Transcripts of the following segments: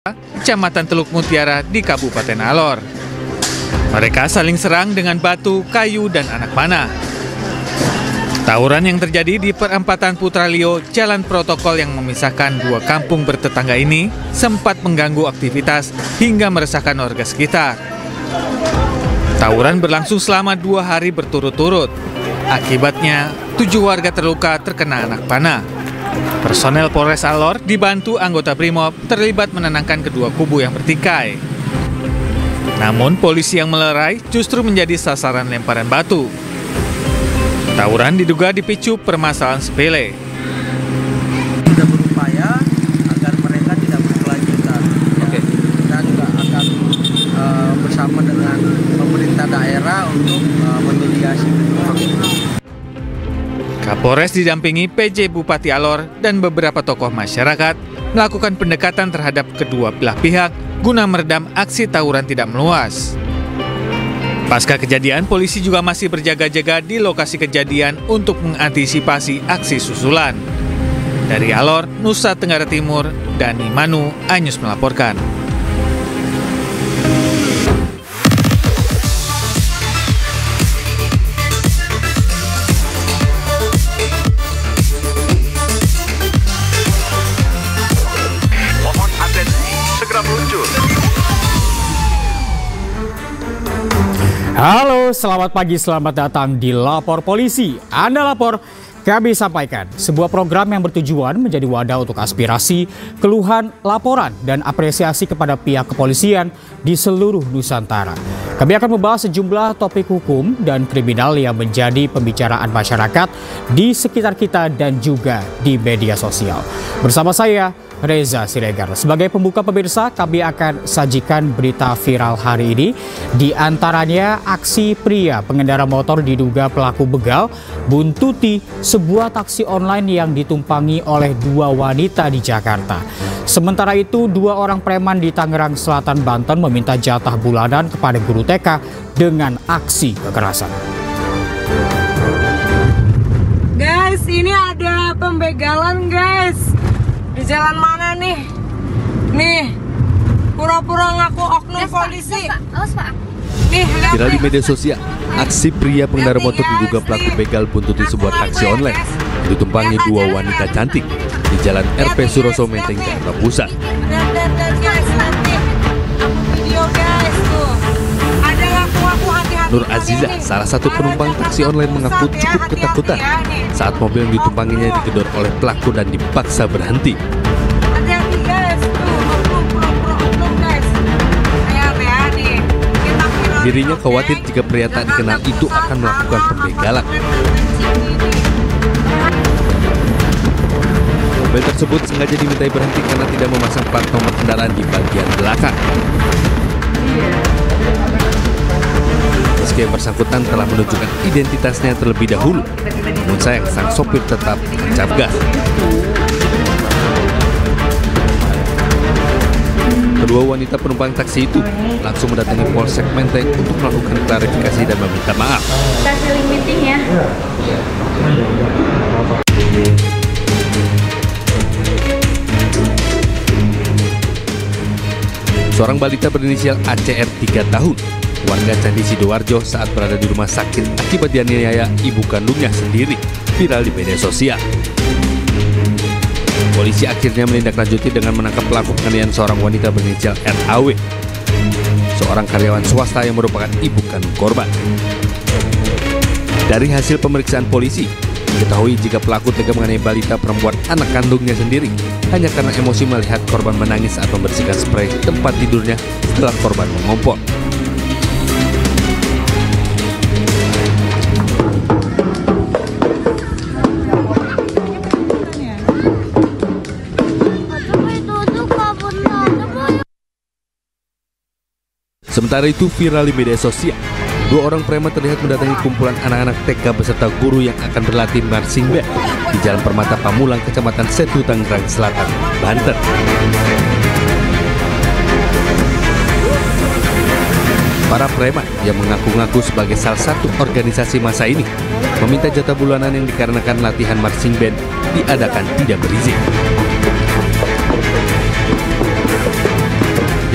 Kecamatan Teluk Mutiara di Kabupaten Alor. Mereka saling serang dengan batu, kayu, dan anak panah. Tawuran yang terjadi di perempatan Putralio, jalan protokol yang memisahkan dua kampung bertetangga ini, sempat mengganggu aktivitas hingga meresahkan warga sekitar. Tawuran berlangsung selama 2 hari berturut-turut. Akibatnya, 7 warga terluka terkena anak panah. Personel Polres Alor dibantu anggota Brimob terlibat menenangkan kedua kubu yang bertikai. Namun polisi yang melerai justru menjadi sasaran lemparan batu. Tawuran diduga dipicu permasalahan sepele. Kita berupaya agar mereka tidak berkelanjutan. Kita juga akan bersama dengan pemerintah daerah untuk memediasi. Kapolres didampingi PJ Bupati Alor dan beberapa tokoh masyarakat melakukan pendekatan terhadap kedua belah pihak guna meredam aksi tawuran tidak meluas. Pasca kejadian, polisi juga masih berjaga-jaga di lokasi kejadian untuk mengantisipasi aksi susulan. Dari Alor, Nusa Tenggara Timur, Dani Manu, Anyus melaporkan. Halo, selamat pagi, selamat datang di Lapor Polisi. Anda lapor, kami sampaikan. Sebuah program yang bertujuan menjadi wadah untuk aspirasi, keluhan, laporan, dan apresiasi kepada pihak kepolisian di seluruh Nusantara. Kami akan membahas sejumlah topik hukum dan kriminal yang menjadi pembicaraan masyarakat di sekitar kita dan juga di media sosial. Bersama saya, Reza Siregar. Sebagai pembuka pemirsa, kami akan sajikan berita viral hari ini. Di antaranya aksi pria pengendara motor diduga pelaku begal buntuti sebuah taksi online yang ditumpangi oleh 2 wanita di Jakarta. Sementara itu, 2 orang preman di Tangerang Selatan, Banten meminta jatah bulanan kepada guru TK dengan aksi kekerasan. Guys, ini ada pembegalan guys. Di jalan mana nih? Nih, pura-pura ngaku oknum polisi. Nih, viral di media sosial, aksi pria pengendara motor diduga pelaku begal buntuti sebuah taksi online ditumpangi 2 wanita cantik di Jalan RP Suroso Menteng, Jakarta Pusat. Nur Aziza, salah satu penumpang taksi online, mengaku cukup ketakutan saat mobil yang ditumpanginya digedor oleh pelaku dan dipaksa berhenti. Dirinya khawatir jika pria tak dikenal itu akan melakukan pembegalan. Mobil tersebut sengaja dimintai berhenti karena tidak memasang plat nomor kendaraan di bagian belakang. Meski yang bersangkutan telah menunjukkan identitasnya terlebih dahulu, namun sayang sang sopir tetap tancap gas. Kedua wanita penumpang taksi itu langsung mendatangi Polsek Menteng untuk melakukan klarifikasi dan meminta maaf. Kita saling meeting ya. Seorang balita berinisial ACR 3 tahun, warga Candi Sidoarjo, saat berada di rumah sakit akibat dianiaya ibu kandungnya sendiri, viral di media sosial. Polisi akhirnya menindaklanjuti dengan menangkap pelaku penganiayaan seorang wanita berinisial RAW, seorang karyawan swasta yang merupakan ibu kandung korban. Dari hasil pemeriksaan polisi, diketahui jika pelaku tega menganiaya balita perempuan anak kandungnya sendiri hanya karena emosi melihat korban menangis saat membersihkan spray tempat tidurnya setelah korban mengompol. Sementara itu, viral di media sosial, 2 orang preman terlihat mendatangi kumpulan anak-anak TK beserta guru yang akan berlatih marching band di Jalan Permata Pamulang, Kecamatan Setu, Tangerang Selatan, Banten. Para preman yang mengaku-ngaku sebagai salah satu organisasi massa ini meminta jatah bulanan yang dikarenakan latihan marching band diadakan tidak berizin.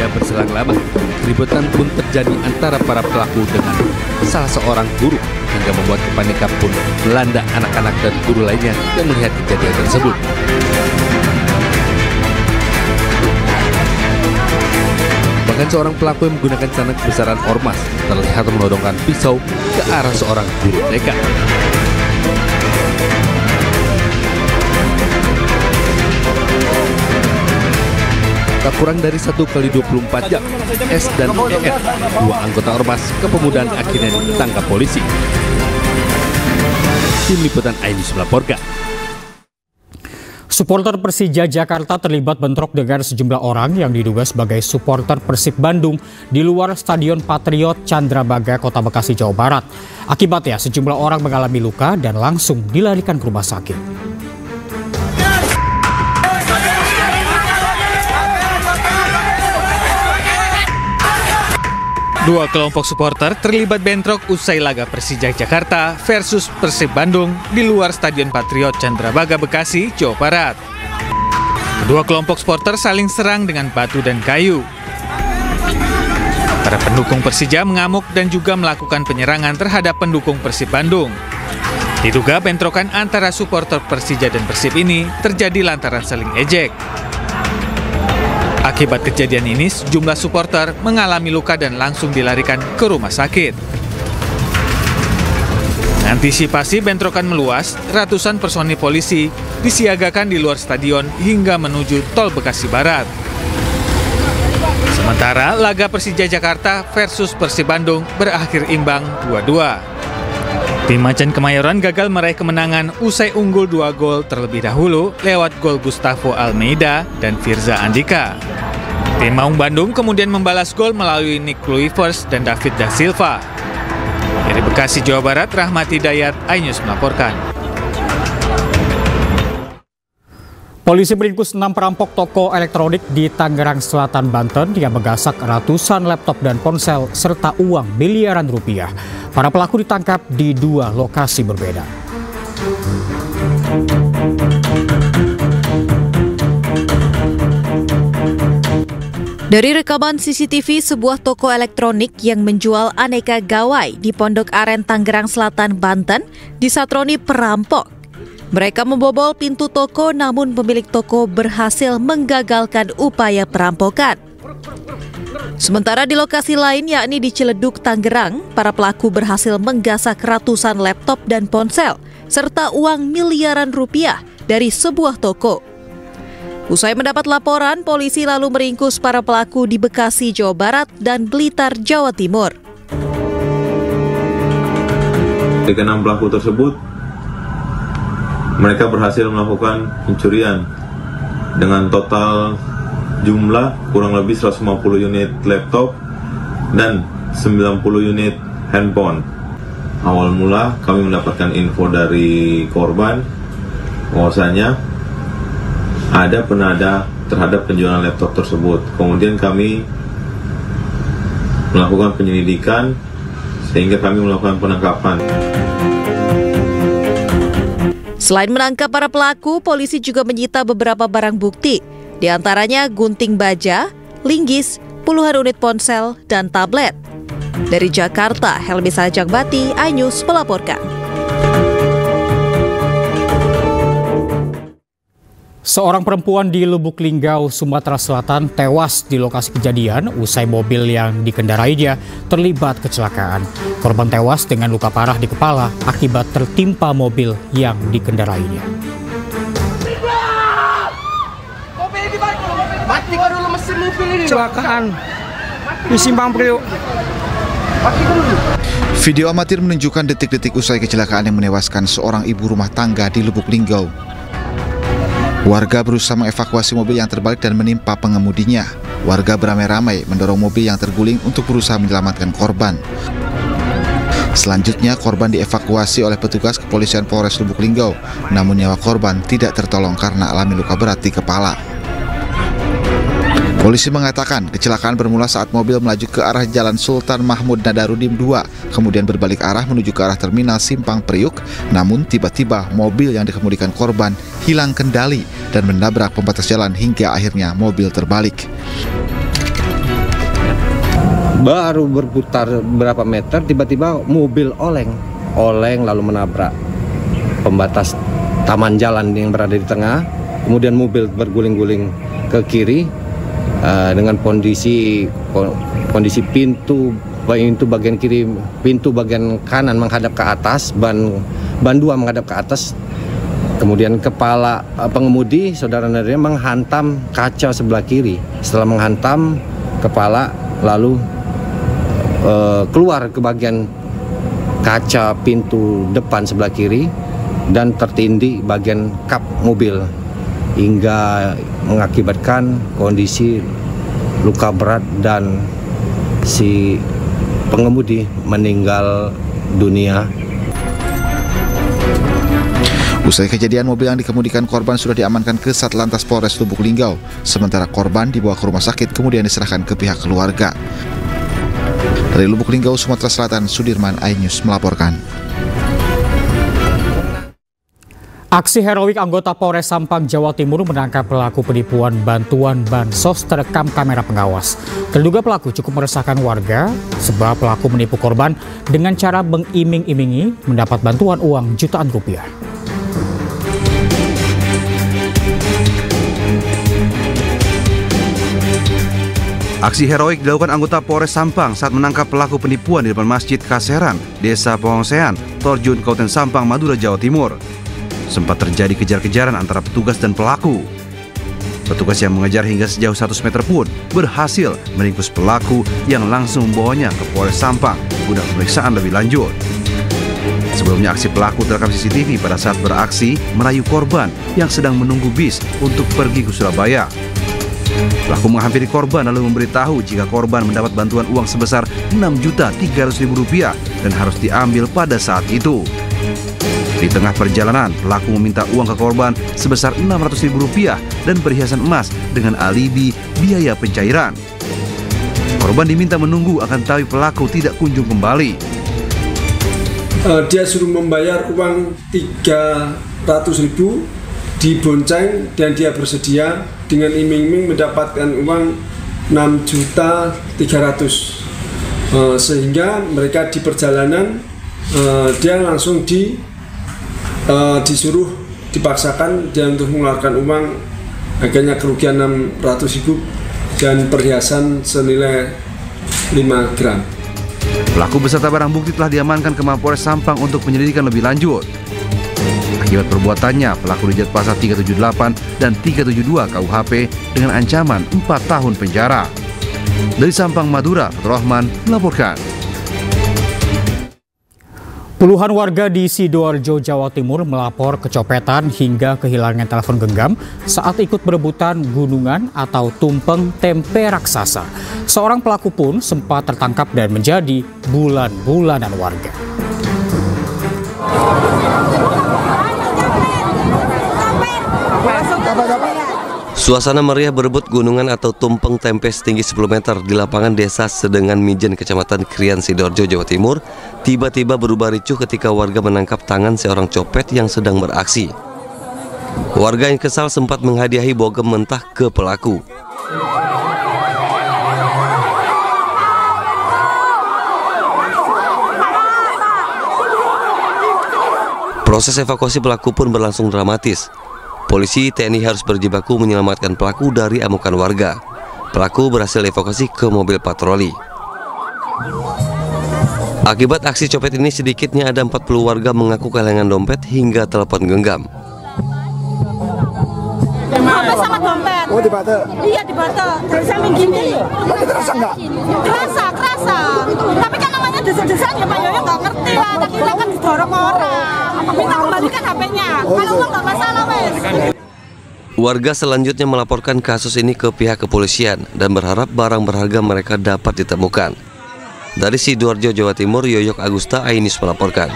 tidak berselang lama, keributan pun terjadi antara para pelaku dengan salah seorang guru, hingga membuat kepanikan pun melanda anak-anak dan guru lainnya yang melihat kejadian tersebut. Bahkan seorang pelaku yang menggunakan celana kebesaran ormas terlihat menodongkan pisau ke arah seorang guru TK. Tak kurang dari 1 kali 24 jam, S dan ER, dua anggota ormas kepemudaan akhirnya ditangkap polisi. Tim Liputan iNews melaporkan. Supporter Persija Jakarta terlibat bentrok dengan sejumlah orang yang diduga sebagai supporter Persib Bandung di luar Stadion Patriot Candrabaga, Kota Bekasi, Jawa Barat. Akibatnya sejumlah orang mengalami luka dan langsung dilarikan ke rumah sakit. Dua kelompok supporter terlibat bentrok usai laga Persija Jakarta versus Persib Bandung di luar Stadion Patriot Candrabaga, Bekasi, Jawa Barat. Kedua kelompok supporter saling serang dengan batu dan kayu. Para pendukung Persija mengamuk dan juga melakukan penyerangan terhadap pendukung Persib Bandung. Diduga bentrokan antara supporter Persija dan Persib ini terjadi lantaran saling ejek. Akibat kejadian ini, sejumlah supporter mengalami luka dan langsung dilarikan ke rumah sakit. Antisipasi bentrokan meluas, ratusan personil polisi disiagakan di luar stadion hingga menuju Tol Bekasi Barat. Sementara laga Persija Jakarta versus Persib Bandung berakhir imbang 2-2. Tim Macan Kemayoran gagal meraih kemenangan usai unggul 2 gol terlebih dahulu lewat gol Gustavo Almeida dan Firza Andika. Tim Maung Bandung kemudian membalas gol melalui Nick Kluivert dan David Da Silva. Dari Bekasi, Jawa Barat, Rahmat Hidayat, iNews melaporkan. Polisi meringkus 6 perampok toko elektronik di Tangerang Selatan, Banten yang menggasak ratusan laptop dan ponsel serta uang miliaran rupiah. Para pelaku ditangkap di 2 lokasi berbeda. Dari rekaman CCTV sebuah toko elektronik yang menjual aneka gawai di Pondok Aren, Tangerang Selatan, Banten, disatroni perampok. Mereka membobol pintu toko namun pemilik toko berhasil menggagalkan upaya perampokan. Sementara di lokasi lain yakni di Ciledug, Tangerang, para pelaku berhasil menggasak ratusan laptop dan ponsel serta uang miliaran rupiah dari sebuah toko. Usai mendapat laporan, polisi lalu meringkus para pelaku di Bekasi, Jawa Barat dan Blitar, Jawa Timur. Dengan 6 pelaku tersebut, mereka berhasil melakukan pencurian dengan total jumlah kurang lebih 150 unit laptop dan 90 unit handphone. Awal mula kami mendapatkan info dari korban bahwasanya ada penada terhadap penjualan laptop tersebut. Kemudian kami melakukan penyelidikan sehingga kami melakukan penangkapan. Selain menangkap para pelaku, polisi juga menyita beberapa barang bukti, di antaranya gunting baja, linggis, puluhan unit ponsel, dan tablet. Dari Jakarta, Helmi Sajangbati, iNews melaporkan. Seorang perempuan di Lubuk Linggau, Sumatera Selatan tewas di lokasi kejadian usai mobil yang dikendarainya terlibat kecelakaan. Korban tewas dengan luka parah di kepala akibat tertimpa mobil yang dikendarainya. Kecelakaan di Simpang Priok. Video amatir menunjukkan detik-detik usai kecelakaan yang menewaskan seorang ibu rumah tangga di Lubuk Linggau. Warga berusaha mengevakuasi mobil yang terbalik dan menimpa pengemudinya. Warga beramai-ramai mendorong mobil yang terguling untuk berusaha menyelamatkan korban. Selanjutnya, korban dievakuasi oleh petugas kepolisian Polres Lubuk Linggau. Namun nyawa korban tidak tertolong karena alami luka berat di kepala. Polisi mengatakan kecelakaan bermula saat mobil melaju ke arah Jalan Sultan Mahmud Nadarudin 2, kemudian berbalik arah menuju ke arah Terminal Simpang Priuk. Namun tiba-tiba mobil yang dikemudikan korban hilang kendali dan menabrak pembatas jalan hingga akhirnya mobil terbalik. Baru berputar berapa meter, tiba-tiba mobil oleng lalu menabrak pembatas taman jalan yang berada di tengah. Kemudian mobil berguling-guling ke kiri dengan kondisi pintu bagian kiri, pintu bagian kanan menghadap ke atas, ban dua menghadap ke atas. Kemudian kepala pengemudi saudara-saudara menghantam kaca sebelah kiri. Setelah menghantam kepala, lalu keluar ke bagian kaca pintu depan sebelah kiri dan tertindih bagian kap mobil hingga mengakibatkan kondisi luka berat dan si pengemudi meninggal dunia. Usai kejadian, mobil yang dikemudikan korban sudah diamankan ke Satlantas Polres Lubuk Linggau. Sementara korban dibawa ke rumah sakit kemudian diserahkan ke pihak keluarga. Dari Lubuk Linggau, Sumatera Selatan, Sudirman, iNews melaporkan. Aksi heroik anggota Polres Sampang, Jawa Timur menangkap pelaku penipuan bantuan bansos terekam kamera pengawas. Terduga pelaku cukup meresahkan warga sebab pelaku menipu korban dengan cara mengiming-imingi mendapat bantuan uang jutaan rupiah. Aksi heroik dilakukan anggota Polres Sampang saat menangkap pelaku penipuan di depan Masjid Kaseran, Desa Pohongsean, Torjun, Kabupaten Sampang, Madura, Jawa Timur. Sempat terjadi kejar-kejaran antara petugas dan pelaku. Petugas yang mengejar hingga sejauh 100 meter pun berhasil meringkus pelaku yang langsung membawanya ke Polres Sampang guna pemeriksaan lebih lanjut. Sebelumnya aksi pelaku terekam CCTV pada saat beraksi merayu korban yang sedang menunggu bis untuk pergi ke Surabaya. Pelaku menghampiri korban lalu memberitahu jika korban mendapat bantuan uang sebesar Rp6.300.000 dan harus diambil pada saat itu. Di tengah perjalanan, pelaku meminta uang ke korban sebesar Rp600.000 dan perhiasan emas dengan alibi biaya pencairan. Korban diminta menunggu akan tetapi pelaku tidak kunjung kembali. Dia suruh membayar uang 300.000 dibonceng dan dia bersedia dengan iming-iming mendapatkan uang 6.300.000. Sehingga mereka di perjalanan dia langsung disuruh dipaksakan dia untuk mengeluarkan uang, akhirnya kerugian 600.000 dan perhiasan senilai 5 gram. Pelaku beserta barang bukti telah diamankan ke Mapolres Sampang untuk penyelidikan lebih lanjut. Akibat perbuatannya, pelaku dijerat pasal 378 dan 372 KUHP dengan ancaman 4 tahun penjara. Dari Sampang, Madura, Fatur Rahman melaporkan. Puluhan warga di Sidoarjo, Jawa Timur melapor kecopetan hingga kehilangan telepon genggam saat ikut berebutan gunungan atau tumpeng tempe raksasa. Seorang pelaku pun sempat tertangkap dan menjadi bulan-bulanan warga. Suasana meriah berebut gunungan atau tumpeng tempe setinggi 10 meter di lapangan desa Sedengan Mijen, Kecamatan Krian, Sidoarjo, Jawa Timur, tiba-tiba berubah ricuh ketika warga menangkap tangan seorang copet yang sedang beraksi. Warga yang kesal sempat menghadiahi bogem mentah ke pelaku. Proses evakuasi pelaku pun berlangsung dramatis. Polisi TNI harus berjibaku menyelamatkan pelaku dari amukan warga. Pelaku berhasil evakuasi ke mobil patroli. Akibat aksi copet ini sedikitnya ada 40 warga mengaku kehilangan dompet hingga telepon genggam. Sama dompet. Oh, dibata? Iya, dibata. Terasa gini. Terasa nggak? Kerasa. Tapi kan namanya desa-desa ya Pak Yoyo nggak ngerti lah. Tadi kan didorong orang. Minta kembalikan HP-nya. Kalau uang nggak masalah, wes. Warga selanjutnya melaporkan kasus ini ke pihak kepolisian dan berharap barang berharga mereka dapat ditemukan. Dari Sidoarjo, Jawa Timur, Yoyok Agusta, iNews melaporkan.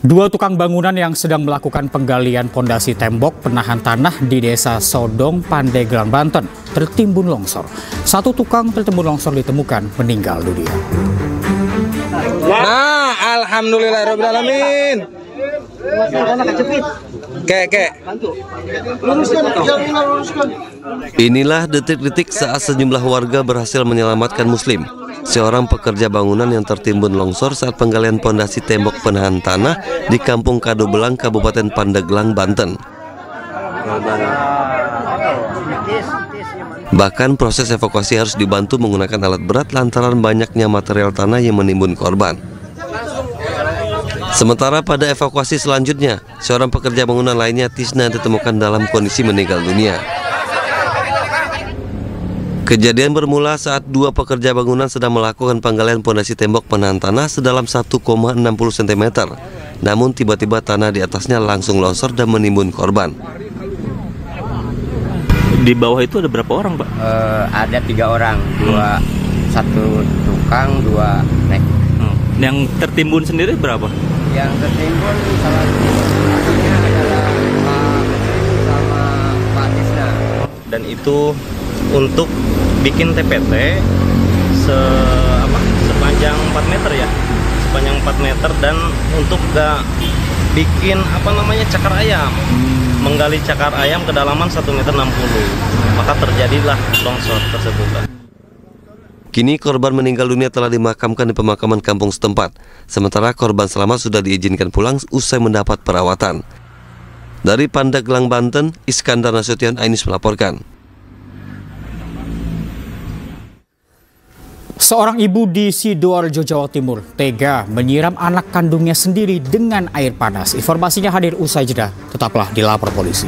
Dua tukang bangunan yang sedang melakukan penggalian pondasi tembok penahan tanah di Desa Sodong, Pandeglang, Banten tertimbun longsor. Satu tukang tertimbun longsor ditemukan meninggal dunia. Nah, alhamdulillahirobbilalamin. Kek. Luruskan. Inilah detik-detik saat sejumlah warga berhasil menyelamatkan Muslim, seorang pekerja bangunan yang tertimbun longsor saat penggalian pondasi tembok penahan tanah di Kampung Kadobelang, Kabupaten Pandeglang, Banten. Bahkan proses evakuasi harus dibantu menggunakan alat berat lantaran banyaknya material tanah yang menimbun korban. Sementara pada evakuasi selanjutnya, seorang pekerja bangunan lainnya, Tisna, ditemukan dalam kondisi meninggal dunia. Kejadian bermula saat dua pekerja bangunan sedang melakukan penggalian pondasi tembok penahan tanah sedalam 1,60 cm. Namun tiba-tiba tanah di atasnya langsung longsor dan menimbun korban. Di bawah itu ada berapa orang, Pak? Ada 3 orang, satu tukang, 2 nek. Yang tertimbun sendiri berapa? Yang tertimbun salah satunya adalah sama Pak Tisna. Dan itu untuk bikin TPT sepanjang 4 meter ya, sepanjang 4 meter, dan untuk gak bikin cakar ayam, menggali cakar ayam kedalaman 1,60 meter, maka terjadilah longsor tersebut. Kini korban meninggal dunia telah dimakamkan di pemakaman kampung setempat, sementara korban selamat sudah diizinkan pulang usai mendapat perawatan. Dari Pandeglang, Banten, Iskandar Nasution, Ainus melaporkan. Seorang ibu di Sidoarjo, Jawa Timur, tega menyiram anak kandungnya sendiri dengan air panas. Informasinya hadir usai jeda. Tetaplah di Lapor Polisi.